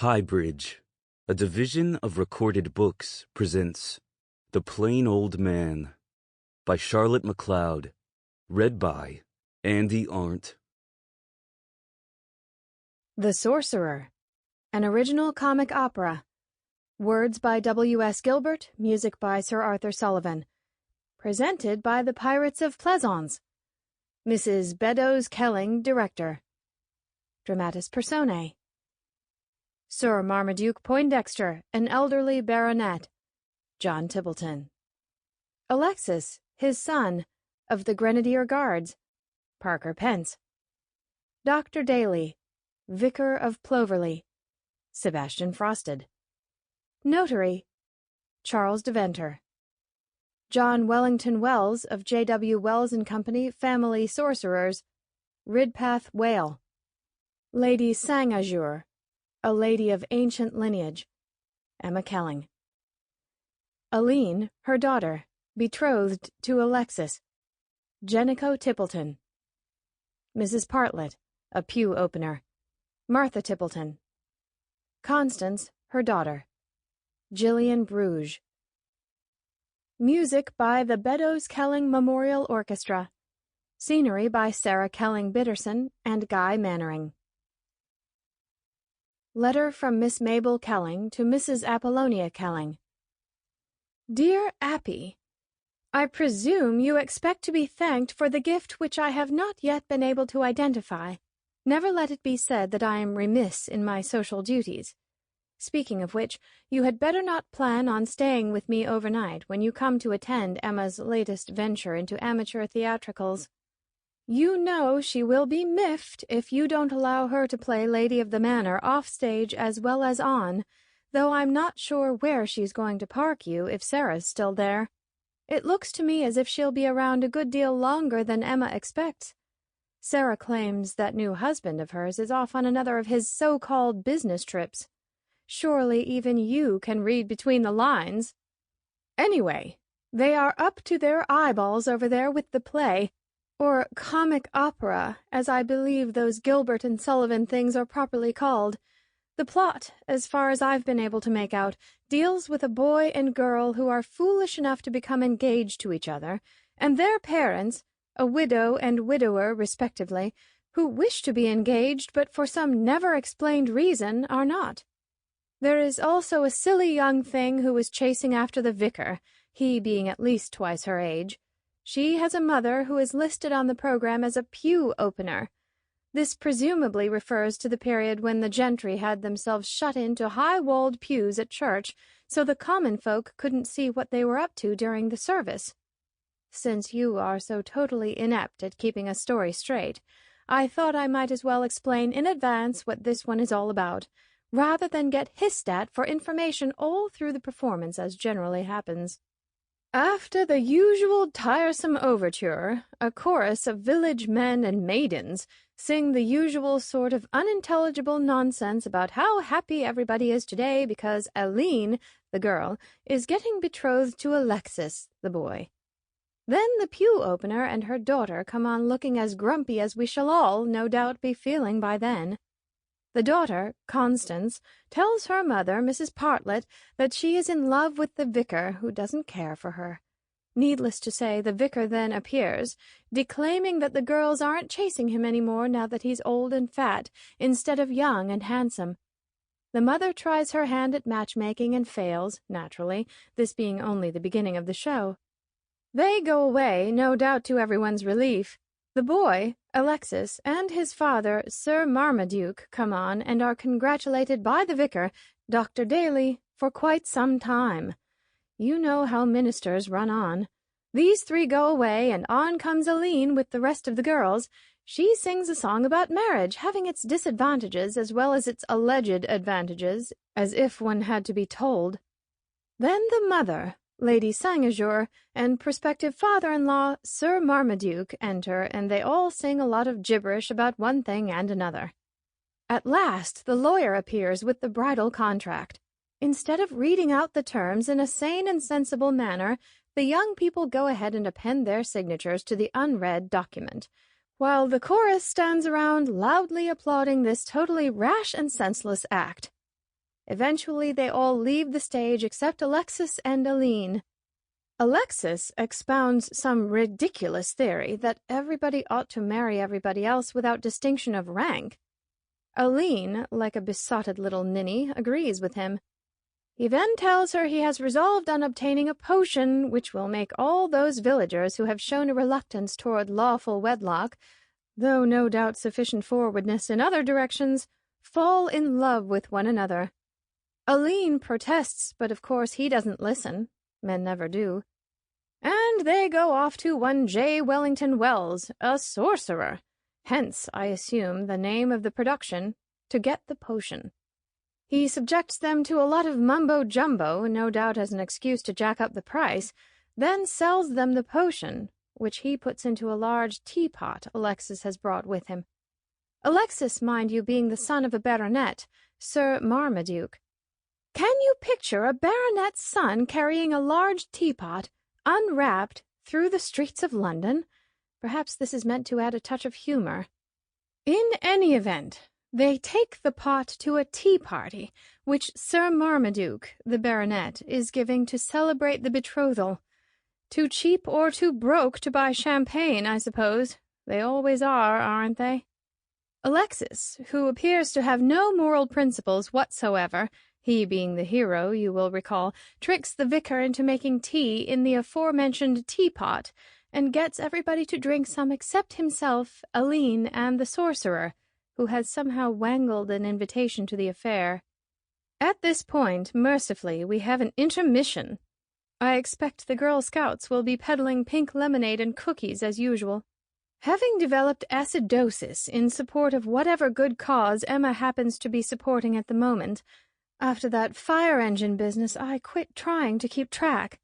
HighBridge, a division of Recorded Books, presents The Plain Old Man by Charlotte MacLeod, read by Andi, Arndt. The Sorcerer, an original comic opera. Words by W.S. Gilbert, music by Sir Arthur Sullivan. Presented by the Pirates of Penzance. Mrs. Beddoes Kelling, director. Dramatis personae. Sir Marmaduke Poindexter, an elderly baronet. John Tibbleton. Alexis, his son, of the Grenadier Guards. Parker Pence. Dr. Daly, Vicar of Ploverley. Sebastian Frosted. Notary, Charles Deventer. John Wellington Wells of J.W. Wells and Company, Family Sorcerers. Ridpath Whale. Lady Sang-Azure, a lady of ancient lineage. Emma Kelling. Aline, her daughter, betrothed to Alexis. Jenico Tippleton. Mrs. Partlet, a pew opener. Martha Tippleton. Constance, her daughter. Gillian Bruges. Music by the Beddoes Kelling Memorial Orchestra. Scenery by Sarah Kelling Bitterson and Guy Mannering. Letter from Miss Mabel Kelling to Mrs. Apollonia Kelling. Dear Appy, I presume you expect to be thanked for the gift which I have not yet been able to identify. Never let it be said that I am remiss in my social duties. Speaking of which, you had better not plan on staying with me overnight when you come to attend Emma's latest venture into amateur theatricals. You know she will be miffed if you don't allow her to play Lady of the Manor off stage as well as on, though I'm not sure where she's going to park you if Sarah's still there. It looks to me as if she'll be around a good deal longer than Emma expects. Sarah claims that new husband of hers is off on another of his so-called business trips. Surely even you can read between the lines. Anyway, they are up to their eyeballs over there with the play, or comic opera, as I believe those Gilbert and Sullivan things are properly called. The plot, as far as I've been able to make out, deals with a boy and girl who are foolish enough to become engaged to each other, and their parents, a widow and widower respectively, who wish to be engaged but for some never-explained reason are not. There is also a silly young thing who is chasing after the vicar, he being at least twice her age. She has a mother who is listed on the program as a pew opener. This presumably refers to the period when the gentry had themselves shut into high-walled pews at church, so the common folk couldn't see what they were up to during the service. Since you are so totally inept at keeping a story straight, I thought I might as well explain in advance what this one is all about, rather than get hissed at for information all through the performance as generally happens. After the usual tiresome overture, a chorus of village men and maidens sing the usual sort of unintelligible nonsense about how happy everybody is today because Aline, the girl, is getting betrothed to Alexis, the boy. Then the pew opener and her daughter come on looking as grumpy as we shall all, no doubt, be feeling by then. The daughter, Constance, tells her mother, Mrs. Partlet, that she is in love with the vicar, who doesn't care for her. Needless to say, the vicar then appears, declaiming that the girls aren't chasing him any more now that he's old and fat, instead of young and handsome. The mother tries her hand at matchmaking and fails, naturally, this being only the beginning of the show. They go away, no doubt to everyone's relief. The boy, Alexis, and his father, Sir Marmaduke, come on and are congratulated by the vicar, Dr. Daly, for quite some time. You know how ministers run on. These three go away, and on comes Aline with the rest of the girls. She sings a song about marriage, having its disadvantages as well as its alleged advantages, as if one had to be told. Then the mother, Lady Sang-Azure, and prospective father-in-law, Sir Marmaduke, enter, and they all sing a lot of gibberish about one thing and another. At last the lawyer appears with the bridal contract. Instead of reading out the terms in a sane and sensible manner, the young people go ahead and append their signatures to the unread document, while the chorus stands around loudly applauding this totally rash and senseless act. Eventually, they all leave the stage except Alexis and Aline. Alexis expounds some ridiculous theory that everybody ought to marry everybody else without distinction of rank. Aline, like a besotted little ninny, agrees with him. He then tells her he has resolved on obtaining a potion which will make all those villagers who have shown a reluctance toward lawful wedlock, though no doubt sufficient forwardness in other directions, fall in love with one another. Aline protests, but of course he doesn't listen. Men never do. And they go off to one J. Wellington Wells, a sorcerer, hence, I assume, the name of the production, to get the potion. He subjects them to a lot of mumbo-jumbo, no doubt as an excuse to jack up the price, then sells them the potion, which he puts into a large teapot Alexis has brought with him. Alexis, mind you, being the son of a baronet, Sir Marmaduke. Can you picture a baronet's son carrying a large teapot, unwrapped, through the streets of London? Perhaps this is meant to add a touch of humor. In any event, they take the pot to a tea party, which Sir Marmaduke, the baronet, is giving to celebrate the betrothal. Too cheap or too broke to buy champagne, I suppose. They always are, aren't they? Alexis, who appears to have no moral principles whatsoever, he being the hero, you will recall, tricks the vicar into making tea in the aforementioned teapot, and gets everybody to drink some except himself, Aline, and the sorcerer, who has somehow wangled an invitation to the affair. At this point, mercifully, we have an intermission. I expect the Girl Scouts will be peddling pink lemonade and cookies as usual. Having developed acidosis in support of whatever good cause Emma happens to be supporting at the moment, after that fire engine business I quit trying to keep track.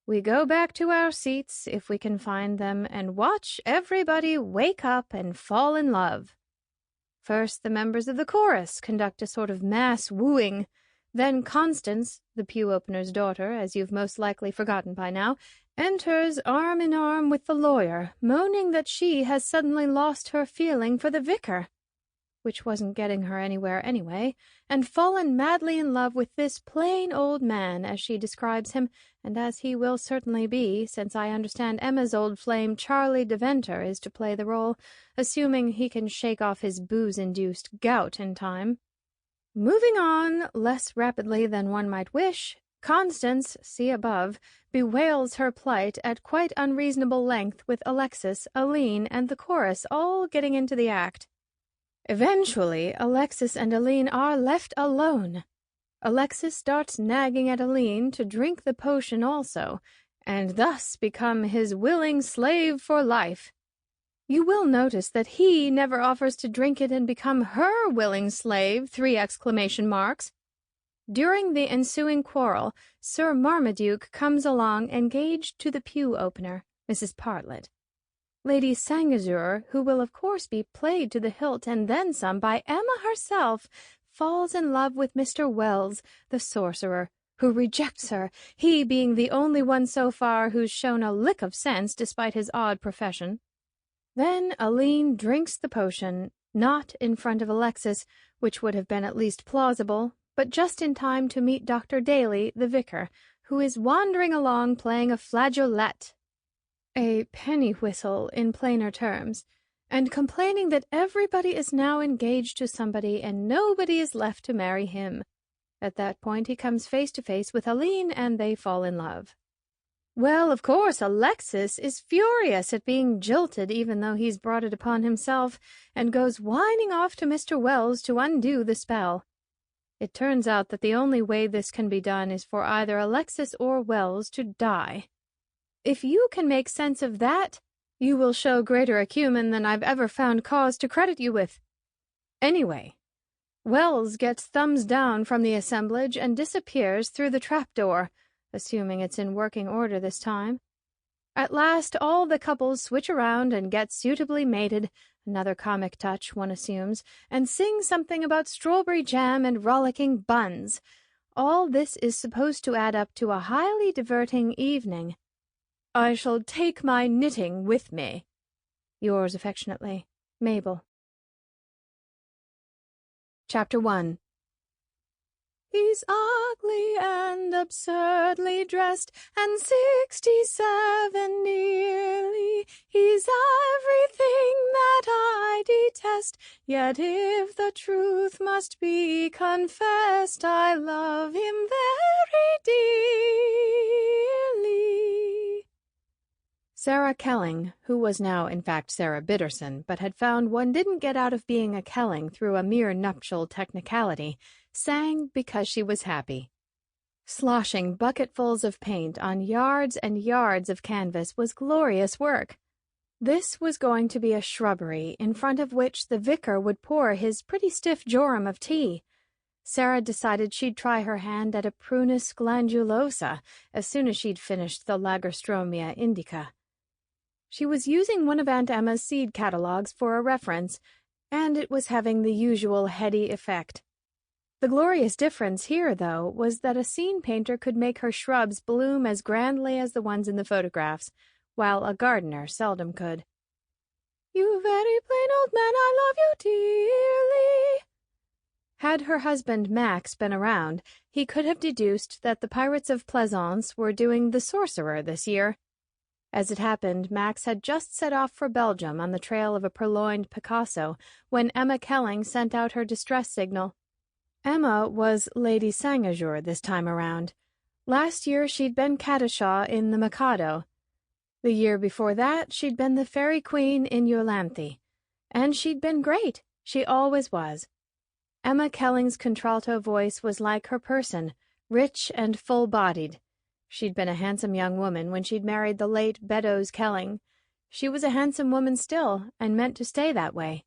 We go back to our seats, if we can find them, and watch everybody wake up and fall in love. First, the members of the chorus conduct a sort of mass wooing. Then Constance, the pew-opener's daughter, as you've most likely forgotten by now, enters arm in arm with the lawyer, moaning that she has suddenly lost her feeling for the vicar, which wasn't getting her anywhere anyway, and fallen madly in love with this plain old man, as she describes him, and as he will certainly be, since I understand Emma's old flame Charlie Deventer is to play the role, assuming he can shake off his booze-induced gout in time. Moving on, less rapidly than one might wish, Constance, see above, bewails her plight at quite unreasonable length with Alexis, Aline, and the chorus all getting into the act. Eventually, Alexis and Aline are left alone. Alexis starts nagging at Aline to drink the potion also, and thus become his willing slave for life. You will notice that he never offers to drink it and become her willing slave, 3 exclamation marks. During the ensuing quarrel, Sir Marmaduke comes along engaged to the pew-opener, Mrs. Partlet. Lady Sangazur, who will of course be played to the hilt and then some by Emma herself, falls in love with Mr. Wells, the sorcerer, who rejects her, he being the only one so far who's shown a lick of sense despite his odd profession. Then Aline drinks the potion, not in front of Alexis, which would have been at least plausible, but just in time to meet Dr. Daly, the vicar, who is wandering along playing a flageolet, a penny whistle in plainer terms, and complaining that everybody is now engaged to somebody and nobody is left to marry him. At that point he comes face to face with Aline and they fall in love. Well, of course, Alexis is furious at being jilted even though he's brought it upon himself, and goes whining off to Mr. Wells to undo the spell. It turns out that the only way this can be done is for either Alexis or Wells to die. If you can make sense of that, you will show greater acumen than I've ever found cause to credit you with. Anyway, Wells gets thumbs down from the assemblage and disappears through the trapdoor, assuming it's in working order this time. At last, all the couples switch around and get suitably mated, another comic touch, one assumes, and sing something about strawberry jam and rollicking buns. All this is supposed to add up to a highly diverting evening. I shall take my knitting with me. Yours affectionately, Mabel. Chapter 1. He's ugly and absurdly dressed, and 67 nearly. He's everything that I detest, yet if the truth must be confessed, I love him very dearly. Sarah Kelling, who was now in fact Sarah Bitterson, but had found one didn't get out of being a Kelling through a mere nuptial technicality, sang because she was happy. Sloshing bucketfuls of paint on yards and yards of canvas was glorious work. This was going to be a shrubbery in front of which the vicar would pour his pretty stiff jorum of tea. Sarah decided she'd try her hand at a prunus glandulosa as soon as she'd finished the Lagerstromia indica. She was using one of Aunt Emma's seed catalogues for a reference, and it was having the usual heady effect. The glorious difference here, though, was that a scene painter could make her shrubs bloom as grandly as the ones in the photographs, while a gardener seldom could. "You very plain old man, I love you dearly." Had her husband Max been around, he could have deduced that the Pirates of Penzance were doing the Sorcerer this year. As it happened, Max had just set off for Belgium on the trail of a purloined Picasso when Emma Kelling sent out her distress signal. Emma was Lady Sangajour this time around. Last year she'd been Cadishaw in the Mikado. The year before that she'd been the Fairy Queen in Euryanthe. And she'd been great. She always was. Emma Kelling's contralto voice was like her person, rich and full-bodied. She'd been a handsome young woman when she'd married the late Beddoes Kelling. She was a handsome woman still, and meant to stay that way.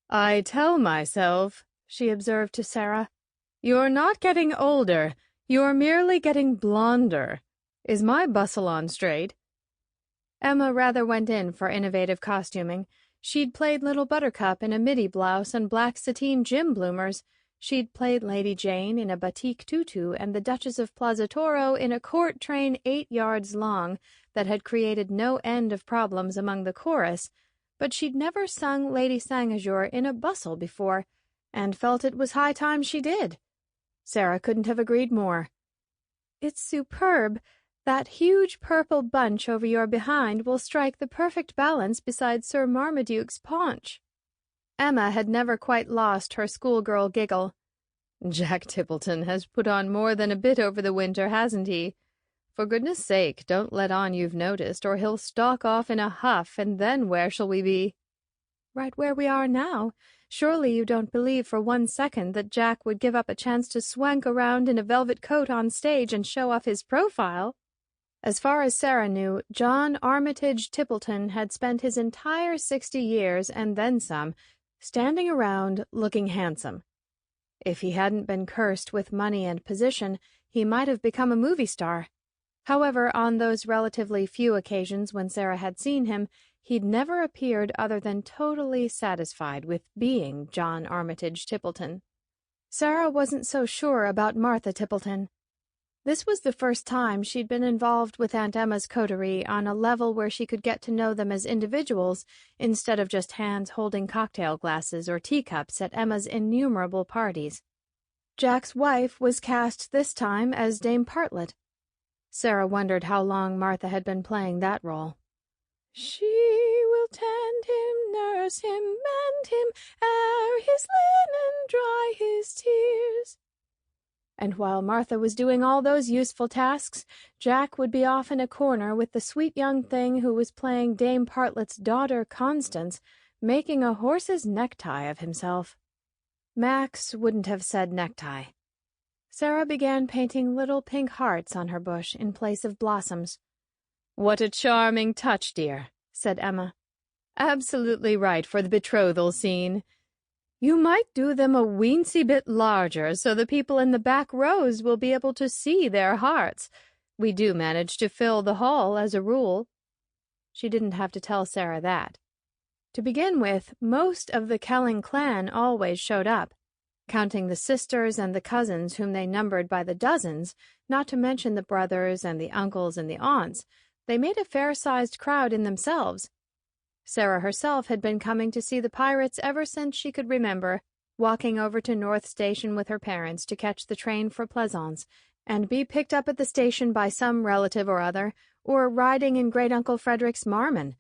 "I tell myself," she observed to Sarah, "you're not getting older, you're merely getting blonder. Is my bustle on straight?" Emma rather went in for innovative costuming. She'd played Little Buttercup in a midi blouse and black sateen gym bloomers. She'd played Lady Jane in a batik tutu and the Duchess of Plaza Toro in a court train 8 yards long that had created no end of problems among the chorus, but she'd never sung Lady Sangajour in a bustle before, and felt it was high time she did. Sarah couldn't have agreed more. "It's superb. That huge purple bunch over your behind will strike the perfect balance beside Sir Marmaduke's paunch." Emma had never quite lost her schoolgirl giggle. "Jack Tippleton has put on more than a bit over the winter, hasn't he? For goodness sake, don't let on you've noticed, or he'll stalk off in a huff, and then where shall we be?" "Right where we are now. Surely you don't believe for 1 second that Jack would give up a chance to swank around in a velvet coat on stage and show off his profile?" As far as Sarah knew, John Armitage Tippleton had spent his entire 60 years, and then some, standing around looking handsome. If he hadn't been cursed with money and position, he might have become a movie star. However, on those relatively few occasions when Sarah had seen him, he'd never appeared other than totally satisfied with being John Armitage Tippleton. Sarah wasn't so sure about Martha Tippleton. This was the first time she'd been involved with Aunt Emma's coterie on a level where she could get to know them as individuals instead of just hands holding cocktail glasses or teacups at Emma's innumerable parties. Jack's wife was cast this time as Dame Partlet. Sarah wondered how long Martha had been playing that role. "She will tend him, nurse him, mend him, air his linen, dry his tears." And while Martha was doing all those useful tasks, Jack would be off in a corner with the sweet young thing who was playing Dame Partlet's daughter Constance, making a horse's necktie of himself. Max wouldn't have said necktie. Sarah began painting little pink hearts on her bush in place of blossoms. "What a charming touch, dear," said Emma. "Absolutely right for the betrothal scene. You might do them a weensy bit larger so the people in the back rows will be able to see their hearts. We do manage to fill the hall as a rule." She didn't have to tell Sarah that. To begin with, most of the Kelling clan always showed up, counting the sisters and the cousins whom they numbered by the dozens, not to mention the brothers and the uncles and the aunts. They made a fair-sized crowd in themselves. Sarah herself had been coming to see the pirates ever since she could remember. walking over to North Station with her parents to catch the train for Pleasance, and be picked up at the station by some relative or other, or riding in Great-Uncle Frederick's Marmon.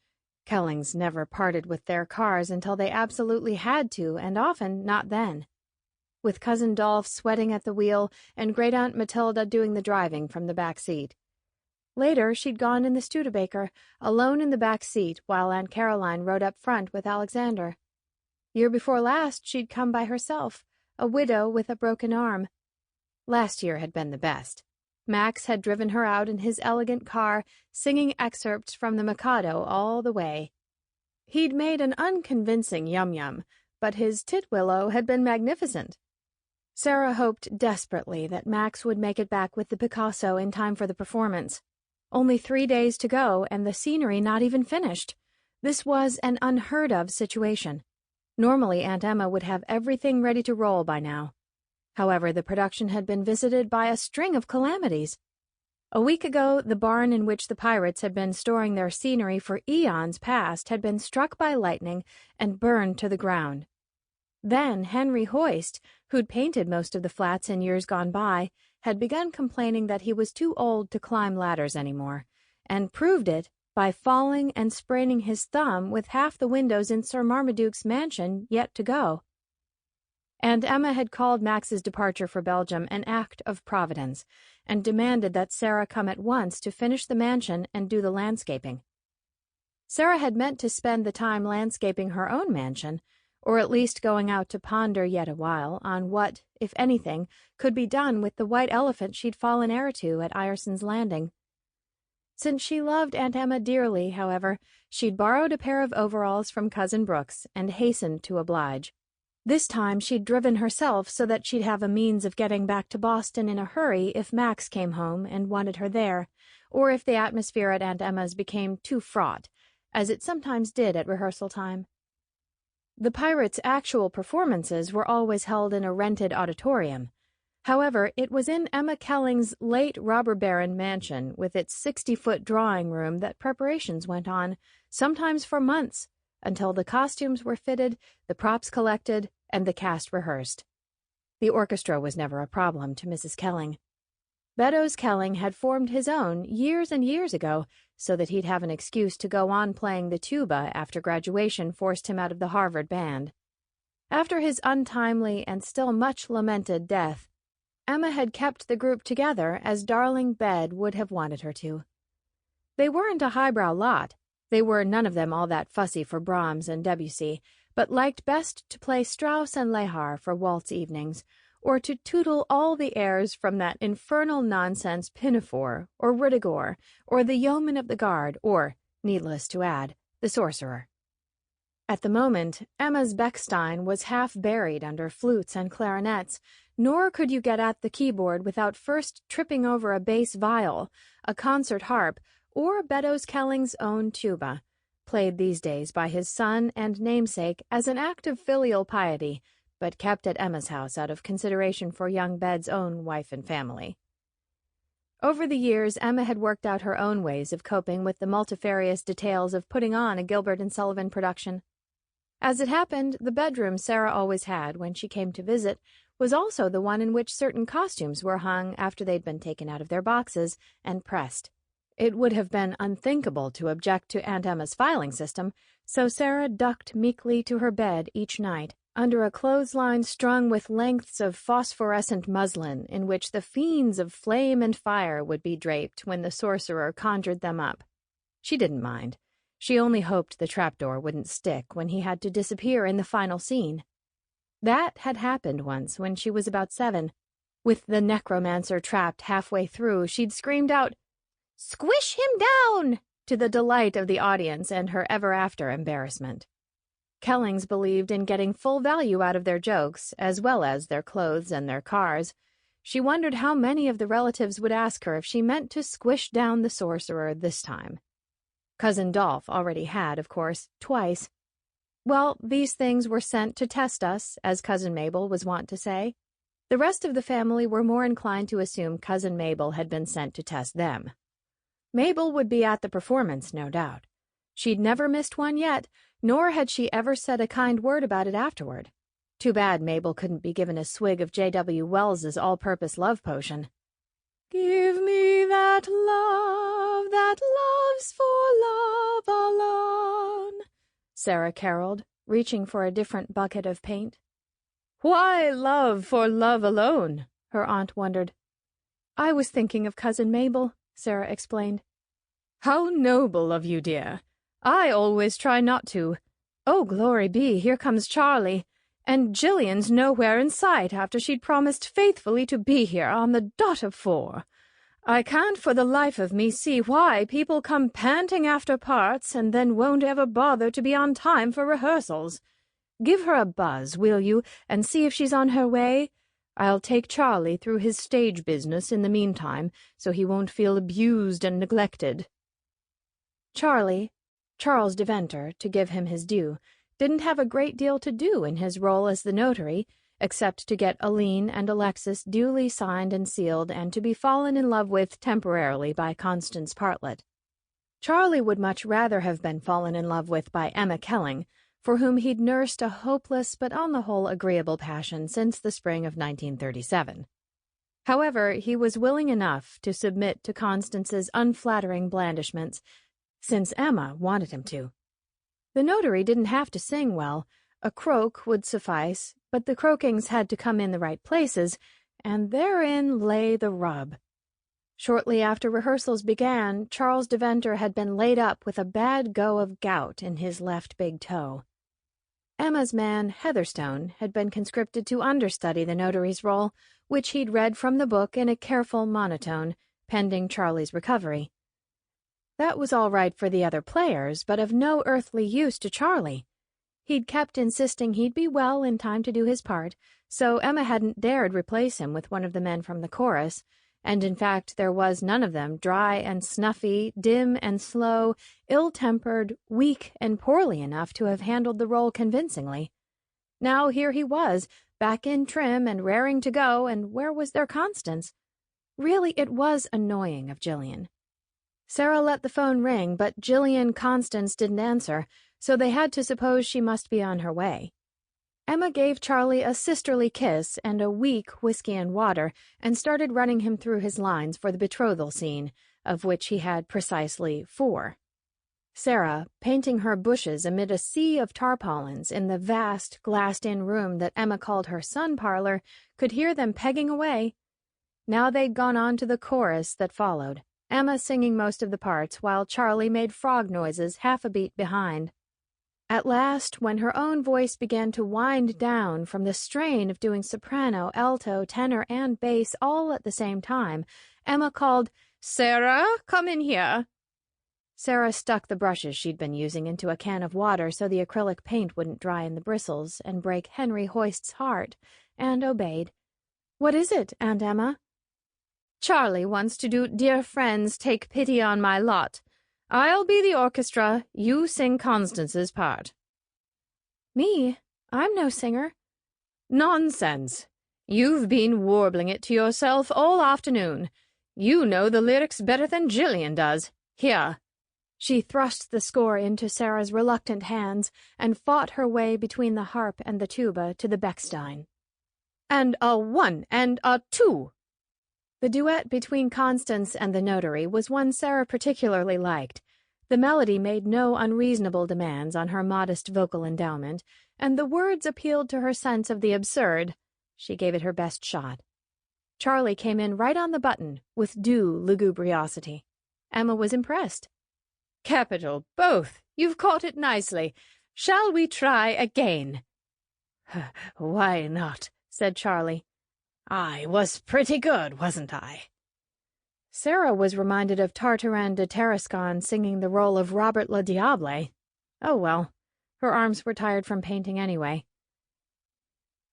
Kellings never parted with their cars until they absolutely had to, and often not then. With Cousin Dolph sweating at the wheel and Great-Aunt Matilda doing the driving from the back seat. Later, she'd gone in the Studebaker, alone in the back seat, while Aunt Caroline rode up front with Alexander. Year before last, she'd come by herself, a widow with a broken arm. Last year had been the best. Max had driven her out in his elegant car, singing excerpts from the Mikado all the way. He'd made an unconvincing yum-yum, but his titwillow had been magnificent. Sarah hoped desperately that Max would make it back with the Picasso in time for the performance. Only 3 days to go, and the scenery not even finished. This was an unheard-of situation. Normally, Aunt Emma would have everything ready to roll by now. However, the production had been visited by a string of calamities. A week ago, the barn in which the Pirates had been storing their scenery for eons past had been struck by lightning and burned to the ground. Then Henry Hoyst, who'd painted most of the flats in years gone by, had begun complaining that he was too old to climb ladders anymore, and proved it by falling and spraining his thumb with half the windows in Sir Marmaduke's mansion yet to go. And Emma had called Max's departure for Belgium an act of providence, and demanded that Sarah come at once to finish the mansion and do the landscaping. Sarah had meant to spend the time landscaping her own mansion, or at least going out to ponder yet a while on what, if anything, could be done with the white elephant she'd fallen heir to at Ireson's Landing. Since she loved Aunt Emma dearly, however, she'd borrowed a pair of overalls from Cousin Brooks and hastened to oblige. This time she'd driven herself so that she'd have a means of getting back to Boston in a hurry if Max came home and wanted her there, or if the atmosphere at Aunt Emma's became too fraught, as it sometimes did at rehearsal time. The Pirates' actual performances were always held in a rented auditorium. However, it was in Emma Kelling's late robber baron mansion with its 60-foot drawing room that preparations went on, sometimes for months, until the costumes were fitted, the props collected, and the cast rehearsed. The orchestra was never a problem to Mrs. Kelling. Beddoes Kelling had formed his own years and years ago, so that he'd have an excuse to go on playing the tuba after graduation forced him out of the Harvard band. After his untimely and still much lamented death, Emma had kept the group together as darling Bed would have wanted her to. They weren't a highbrow lot. They were none of them all that fussy for Brahms and Debussy, but liked best to play Strauss and Lehar for waltz evenings, or to tootle all the airs from that infernal nonsense Pinafore, or Ruddigore, or the Yeoman of the Guard, or, needless to add, the Sorcerer. At the moment, Emma's Bechstein was half buried under flutes and clarinets, nor could you get at the keyboard without first tripping over a bass viol, a concert harp, or Beddoes Kelling's own tuba, played these days by his son and namesake as an act of filial piety, but kept at Emma's house out of consideration for young Bed's own wife and family. Over the years, Emma had worked out her own ways of coping with the multifarious details of putting on a Gilbert and Sullivan production. As it happened, the bedroom Sarah always had when she came to visit was also the one in which certain costumes were hung after they'd been taken out of their boxes and pressed. It would have been unthinkable to object to Aunt Emma's filing system, so Sarah ducked meekly to her bed each night, under a clothesline strung with lengths of phosphorescent muslin in which the fiends of flame and fire would be draped when the sorcerer conjured them up. She didn't mind. She only hoped the trapdoor wouldn't stick when he had to disappear in the final scene. That had happened once when she was about 7. With the necromancer trapped halfway through, she'd screamed out, "Squish him down!" to the delight of the audience and her ever-after embarrassment. Kellings believed in getting full value out of their jokes, as well as their clothes and their cars. She wondered how many of the relatives would ask her if she meant to squish down the sorcerer this time. Cousin Dolph already had, of course, twice. Well, these things were sent to test us, as Cousin Mabel was wont to say. The rest of the family were more inclined to assume Cousin Mabel had been sent to test them. Mabel would be at the performance, no doubt. She'd never missed one yet, nor had she ever said a kind word about it afterward. Too bad Mabel couldn't be given a swig of J.W. Wells's all-purpose love potion. "Give me that love that loves for love alone," Sarah caroled, reaching for a different bucket of paint. "Why love for love alone?" her aunt wondered. "I was thinking of Cousin Mabel," Sarah explained. "How noble of you, dear. I always try not to. Oh, glory be, here comes Charlie. And Jillian's nowhere in sight after she'd promised faithfully to be here on the dot of 4. I can't for the life of me see why people come panting after parts and then won't ever bother to be on time for rehearsals. Give her a buzz, will you, and see if she's on her way? I'll take Charlie through his stage business in the meantime, so he won't feel abused and neglected." Charlie, Charles Deventer, to give him his due, didn't have a great deal to do in his role as the notary, except to get Aline and Alexis duly signed and sealed and to be fallen in love with temporarily by Constance Partlet. Charlie would much rather have been fallen in love with by Emma Kelling, for whom he'd nursed a hopeless but on the whole agreeable passion since the spring of 1937. However, he was willing enough to submit to Constance's unflattering blandishments, since Emma wanted him to. The notary didn't have to sing well. A croak would suffice, but the croakings had to come in the right places, and therein lay the rub. Shortly after rehearsals began, Charles Deventer had been laid up with a bad go of gout in his left big toe. Emma's man, Heatherstone, had been conscripted to understudy the notary's role, which he'd read from the book in a careful monotone, pending Charlie's recovery. That was all right for the other players, but of no earthly use to Charlie. He'd kept insisting he'd be well in time to do his part, so Emma hadn't dared replace him with one of the men from the chorus, and in fact there was none of them dry and snuffy, dim and slow, ill-tempered, weak and poorly enough to have handled the role convincingly. Now here he was, back in trim and raring to go, and where was their Constance? Really, it was annoying of Jillian. Sarah let the phone ring, but Jillian Constance didn't answer, so they had to suppose she must be on her way. Emma gave Charlie a sisterly kiss and a weak whiskey and water and started running him through his lines for the betrothal scene, of which he had precisely 4. Sarah, painting her bushes amid a sea of tarpaulins in the vast, glassed-in room that Emma called her sun parlor, could hear them pegging away. Now they'd gone on to the chorus that followed, Emma singing most of the parts while Charlie made frog noises half a beat behind. At last, when her own voice began to wind down from the strain of doing soprano, alto, tenor, and bass all at the same time, Emma called, "Sarah, come in here." Sarah stuck the brushes she'd been using into a can of water so the acrylic paint wouldn't dry in the bristles and break Henry Hoyst's heart, and obeyed. "What is it, Aunt Emma?" "Charlie wants to do 'Dear Friends, Take Pity on My Lot.' I'll be the orchestra, you sing Constance's part." "Me? I'm no singer." "Nonsense. You've been warbling it to yourself all afternoon. You know the lyrics better than Jillian does. Here." She thrust the score into Sarah's reluctant hands and fought her way between the harp and the tuba to the Bechstein. "And a 1 and a 2. The duet between Constance and the notary was one Sarah particularly liked. The melody made no unreasonable demands on her modest vocal endowment, and the words appealed to her sense of the absurd. She gave it her best shot. Charlie came in right on the button, with due lugubriosity. Emma was impressed. "Capital, both. You've caught it nicely. Shall we try again?" "Why not?" said Charlie. "I was pretty good, wasn't I?" Sarah was reminded of Tartarin de Tarascon singing the role of Robert le Diable. Oh well, her arms were tired from painting anyway.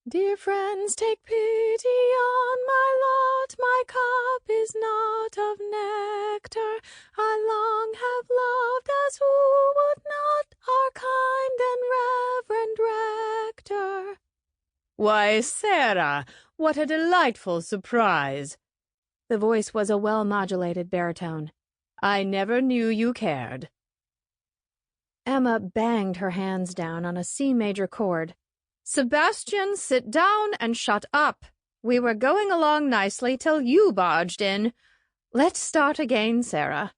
"Dear friends, take pity on my lot, my cup is not of nectar, I long have loved as who would not our kind and reverend rector." "Why, Sarah, what a delightful surprise!" The voice was a well-modulated baritone. "I never knew you cared." Emma banged her hands down on a C major chord. "Sebastian, sit down and shut up. We were going along nicely till you barged in. Let's start again, Sarah."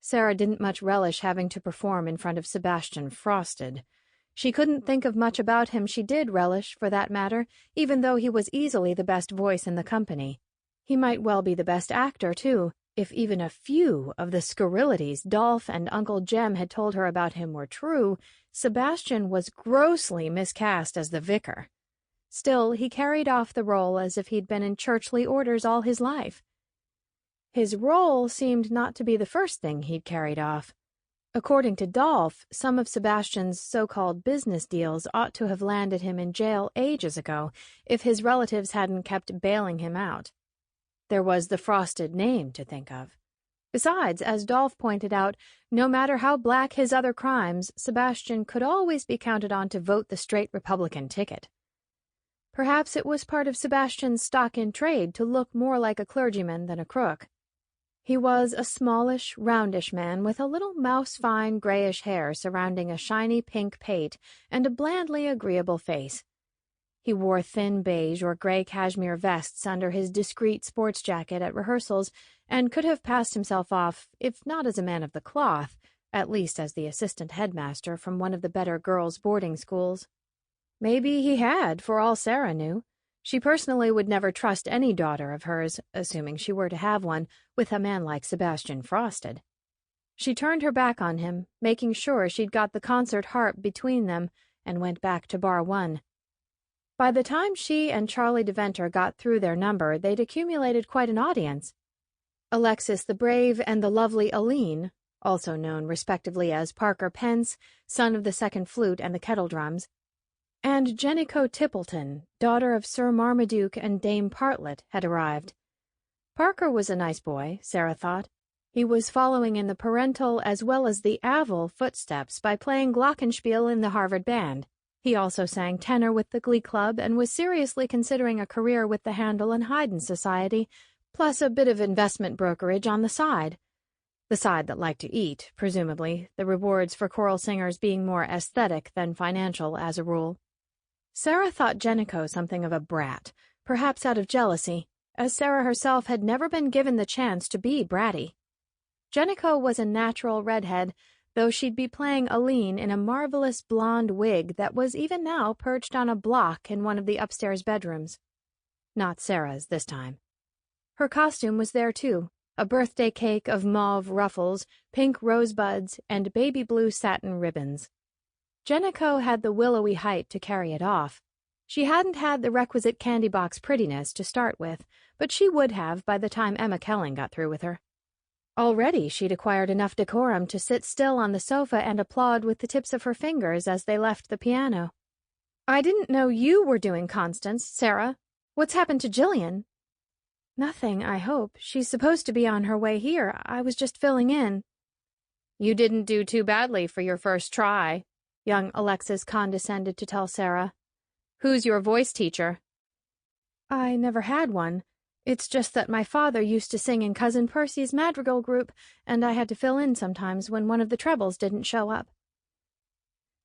Sarah didn't much relish having to perform in front of Sebastian Frosted. She couldn't think of much about him she did relish, for that matter, even though he was easily the best voice in the company. He might well be the best actor, too, if even a few of the scurrilities Dolph and Uncle Jem had told her about him were true. Sebastian was grossly miscast as the vicar. Still, he carried off the role as if he'd been in churchly orders all his life. His role seemed not to be the first thing he'd carried off. According to Dolph, some of Sebastian's so-called business deals ought to have landed him in jail ages ago if his relatives hadn't kept bailing him out. There was the Frosted name to think of. Besides, as Dolph pointed out, no matter how black his other crimes, Sebastian could always be counted on to vote the straight Republican ticket. Perhaps it was part of Sebastian's stock in trade to look more like a clergyman than a crook. He was a smallish, roundish man with a little mouse-fine grayish hair surrounding a shiny pink pate and a blandly agreeable face. He wore thin beige or gray cashmere vests under his discreet sports jacket at rehearsals and could have passed himself off, if not as a man of the cloth, at least as the assistant headmaster from one of the better girls' boarding schools. Maybe he had, for all Sarah knew. She personally would never trust any daughter of hers, assuming she were to have one, with a man like Sebastian Frosted. She turned her back on him, making sure she'd got the concert harp between them, and went back to Bar 1. By the time she and Charlie DeVenter got through their number, they'd accumulated quite an audience. Alexis the Brave and the lovely Aline, also known respectively as Parker Pence, son of the second flute and the kettle drums, and Jennico Tippleton, daughter of Sir Marmaduke and Dame Partlet, had arrived. Parker was a nice boy, Sarah thought. He was following in the parental as well as the Avil footsteps by playing glockenspiel in the Harvard band. He also sang tenor with the Glee Club and was seriously considering a career with the Handel and Haydn Society, plus a bit of investment brokerage on the side. The side that liked to eat, presumably, the rewards for choral singers being more aesthetic than financial as a rule. Sarah thought Jennico something of a brat, perhaps out of jealousy, as Sarah herself had never been given the chance to be bratty. Jennico was a natural redhead, though she'd be playing Aline in a marvelous blonde wig that was even now perched on a block in one of the upstairs bedrooms. Not Sarah's this time. Her costume was there, too, a birthday cake of mauve ruffles, pink rosebuds, and baby blue satin ribbons. Jennico had the willowy height to carry it off. She hadn't had the requisite candy box prettiness to start with, but she would have by the time Emma Kelling got through with her. Already she'd acquired enough decorum to sit still on the sofa and applaud with the tips of her fingers as they left the piano. "I didn't know you were doing Constance, Sarah. What's happened to Jillian?" "Nothing, I hope. She's supposed to be on her way here. I was just filling in." "You didn't do too badly for your first try," young Alexis condescended to tell Sarah. "Who's your voice teacher?" "I never had one. It's just that my father used to sing in Cousin Percy's madrigal group, and I had to fill in sometimes when one of the trebles didn't show up."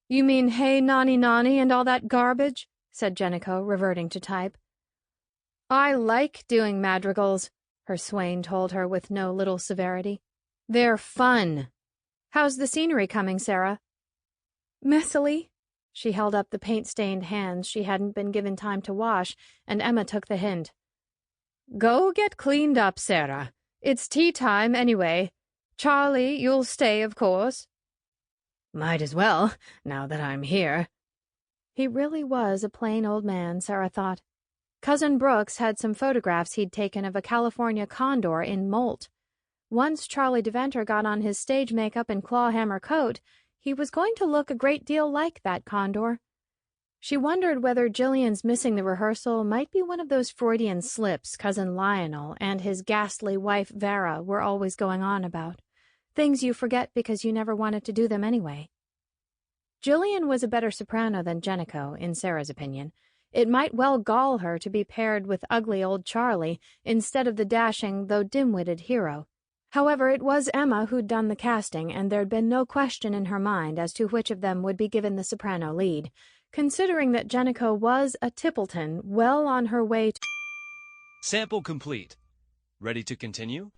"You mean Hey Nonny Nonny and all that garbage?" said Jennico, reverting to type. "I like doing madrigals," her swain told her with no little severity. "They're fun. How's the scenery coming, Sarah?" "Messily." She held up the paint-stained hands she hadn't been given time to wash, and Emma took the hint. "Go get cleaned up, Sarah. It's tea time anyway. Charlie, you'll stay, of course." "Might as well, now that I'm here." He really was a plain old man, Sarah thought. Cousin Brooks had some photographs he'd taken of a California condor in molt. Once Charlie DeVenter got on his stage makeup and clawhammer coat, he was going to look a great deal like that condor. She wondered whether Jillian's missing the rehearsal might be one of those Freudian slips Cousin Lionel and his ghastly wife Vera were always going on about. Things you forget because you never wanted to do them anyway. Jillian was a better soprano than Jennico, in Sarah's opinion. It might well gall her to be paired with ugly old Charlie instead of the dashing, though dim-witted hero. However, it was Emma who'd done the casting, and there'd been no question in her mind as to which of them would be given the soprano lead. considering that Jennico was a Tippleton well on her way to... Sample complete. Ready to continue?